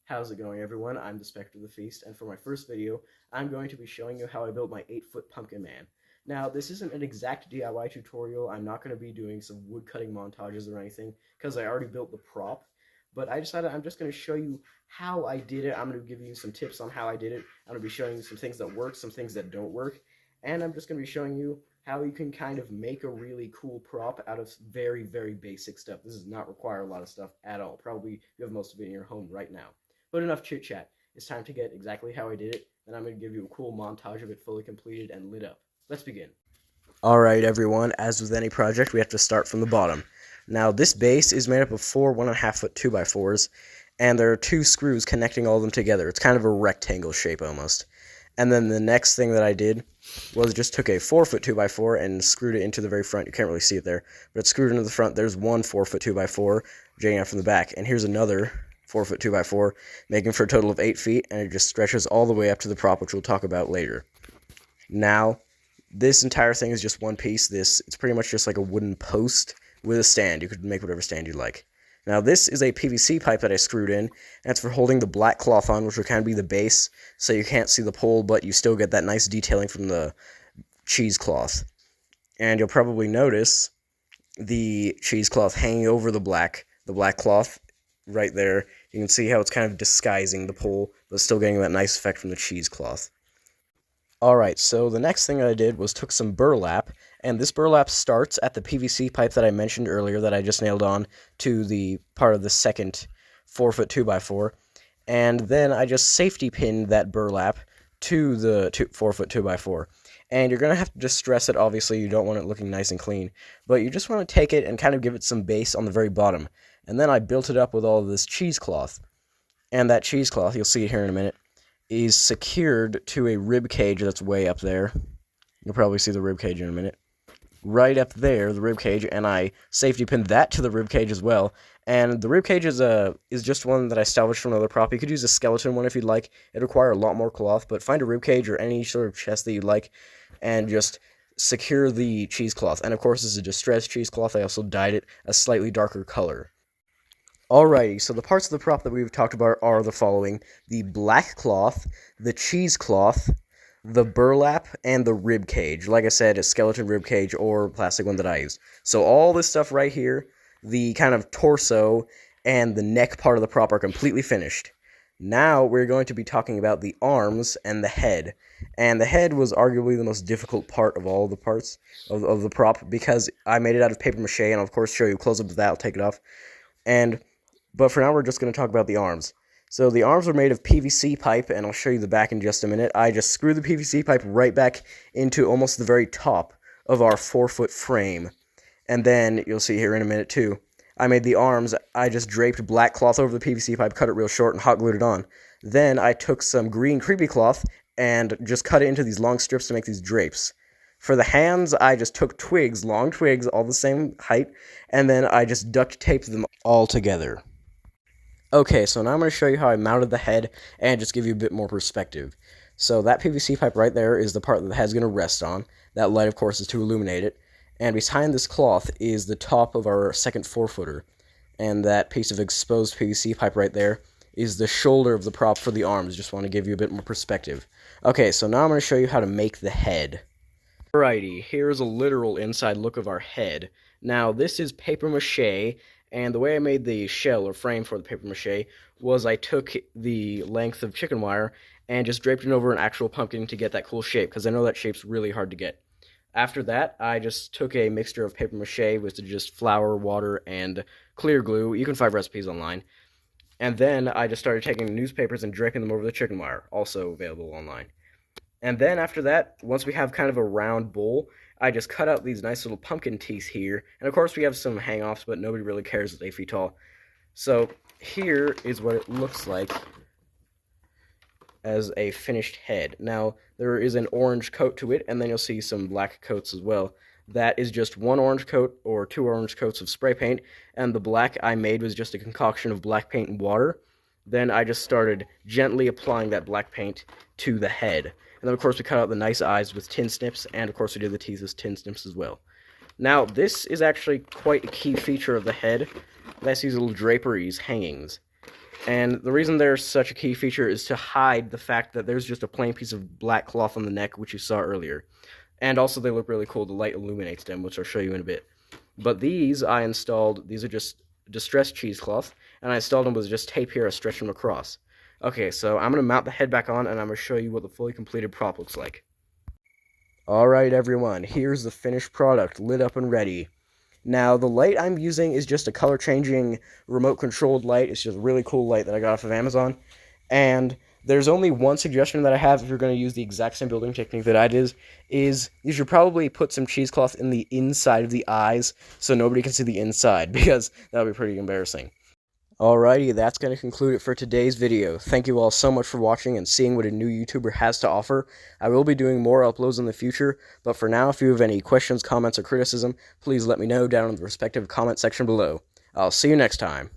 How's it going, everyone? I'm the Spectre of the Feast, and for my first video, I'm going to be showing you how I built my 8-foot pumpkin man. Now, this isn't an exact DIY tutorial. I'm not going to be doing some wood-cutting montages or anything, because I already built the prop, but I decided I'm just going to show you how I did it. I'm going to give you some tips on how I did it. I'm going to be showing you some things that work, some things that don't work, and I'm just going to be showing you how you can kind of make a really cool prop out of very, very basic stuff. This does not require a lot of stuff at all. Probably you have most of it in your home right now. But enough chit chat. It's time to get exactly how I did it, and I'm going to give you a cool montage of it fully completed and lit up. Let's begin. Alright everyone, as with any project, we have to start from the bottom. Now this base is made up of 4 1.5 foot 2x4s, and there are 2 screws connecting all of them together. It's kind of a rectangle shape almost. And then the next thing that I did was just took a 4 foot 2x4 and screwed it into the very front. You can't really see it there, but it's screwed into the front. There's one 4 foot 2x4 jutting out from the back, and here's another 4 foot 2x4, making for a total of 8 feet, and it just stretches all the way up to the prop, which we'll talk about later. Now, this entire thing is just one piece. It's pretty much just like a wooden post with a stand. You could make whatever stand you like. Now, this is a PVC pipe that I screwed in, and it's for holding the black cloth on, which would kind of be the base, so you can't see the pole, but you still get that nice detailing from the cheesecloth. And you'll probably notice the cheesecloth hanging over the black cloth right there. You can see how it's kind of disguising the pole, but still getting that nice effect from the cheesecloth. Alright, so the next thing I did was took some burlap, and this burlap starts at the PVC pipe that I mentioned earlier that I just nailed on to the part of the second 4 foot 2x4, and then I just safety pinned that burlap to the 4 foot 2x4. And you're going to have to distress it, obviously. You don't want it looking nice and clean, but you just want to take it and kind of give it some base on the very bottom. And then I built it up with all of this cheesecloth. And that cheesecloth, you'll see it here in a minute, is secured to a rib cage that's way up there. You'll probably see the rib cage in a minute. Right up there, the rib cage, and I safety pinned that to the rib cage as well. And the rib cage is just one that I salvaged from another prop. You could use a skeleton one if you'd like. It'd require a lot more cloth, but find a rib cage or any sort of chest that you'd like, and just secure the cheesecloth. And of course, this is a distressed cheesecloth. I also dyed it a slightly darker color. Alrighty, so the parts of the prop that we've talked about are the following: the black cloth, the cheesecloth, the burlap, and the rib cage. Like I said, a skeleton rib cage or plastic one that I use. So all this stuff right here, the kind of torso and the neck part of the prop are completely finished. Now we're going to be talking about the arms and the head. And the head was arguably the most difficult part of all the parts of the prop, because I made it out of paper mache, and I'll of course show you a close-up of that. I'll take it off. But for now, we're just going to talk about the arms. So the arms are made of PVC pipe, and I'll show you the back in just a minute. I just screwed the PVC pipe right back into almost the very top of our 4 foot frame. And then, you'll see here in a minute too, I made the arms. I just draped black cloth over the PVC pipe, cut it real short, and hot glued it on. Then I took some green creepy cloth and just cut it into these long strips to make these drapes. For the hands, I just took twigs, long twigs, all the same height, and then I just duct taped them all together. Okay, so now I'm going to show you how I mounted the head and just give you a bit more perspective. So that PVC pipe right there is the part that the head's going to rest on. That light, of course, is to illuminate it. And behind this cloth is the top of our second 4-footer. And that piece of exposed PVC pipe right there is the shoulder of the prop for the arms. Just want to give you a bit more perspective. Okay, so now I'm going to show you how to make the head. Alrighty, here's a literal inside look of our head. Now, this is paper mache. And the way I made the shell or frame for the paper mache was I took the length of chicken wire and just draped it over an actual pumpkin to get that cool shape, because I know that shape's really hard to get. After that, I just took a mixture of paper mache with just flour, water, and clear glue. You can find recipes online. And then I just started taking newspapers and draping them over the chicken wire, also available online. And then after that, once we have kind of a round bowl, I just cut out these nice little pumpkin teeth here. And of course we have some hang-offs, but nobody really cares it's 8 feet tall. So here is what it looks like as a finished head. Now, there is an orange coat to it, and then you'll see some black coats as well. That is just one orange coat or 2 orange coats of spray paint, and the black I made was just a concoction of black paint and water. Then I just started gently applying that black paint to the head. And then, of course, we cut out the nice eyes with tin snips, and, of course, we did the teeth with tin snips as well. Now, this is actually quite a key feature of the head. That's these little draperies, hangings. And the reason they're such a key feature is to hide the fact that there's just a plain piece of black cloth on the neck, which you saw earlier. And also they look really cool. The light illuminates them, which I'll show you in a bit. But these I installed, these are just distressed cheesecloth, and I installed them with just tape here. I stretched them across. Okay, so I'm going to mount the head back on, and I'm going to show you what the fully completed prop looks like. Alright everyone, here's the finished product, lit up and ready. Now, the light I'm using is just a color-changing, remote-controlled light. It's just a really cool light that I got off of Amazon. And there's only one suggestion that I have if you're going to use the exact same building technique that I did, is you should probably put some cheesecloth in the inside of the eyes so nobody can see the inside, because that would be pretty embarrassing. Alrighty, that's going to conclude it for today's video. Thank you all so much for watching and seeing what a new YouTuber has to offer. I will be doing more uploads in the future, but for now, if you have any questions, comments, or criticism, please let me know down in the respective comment section below. I'll see you next time.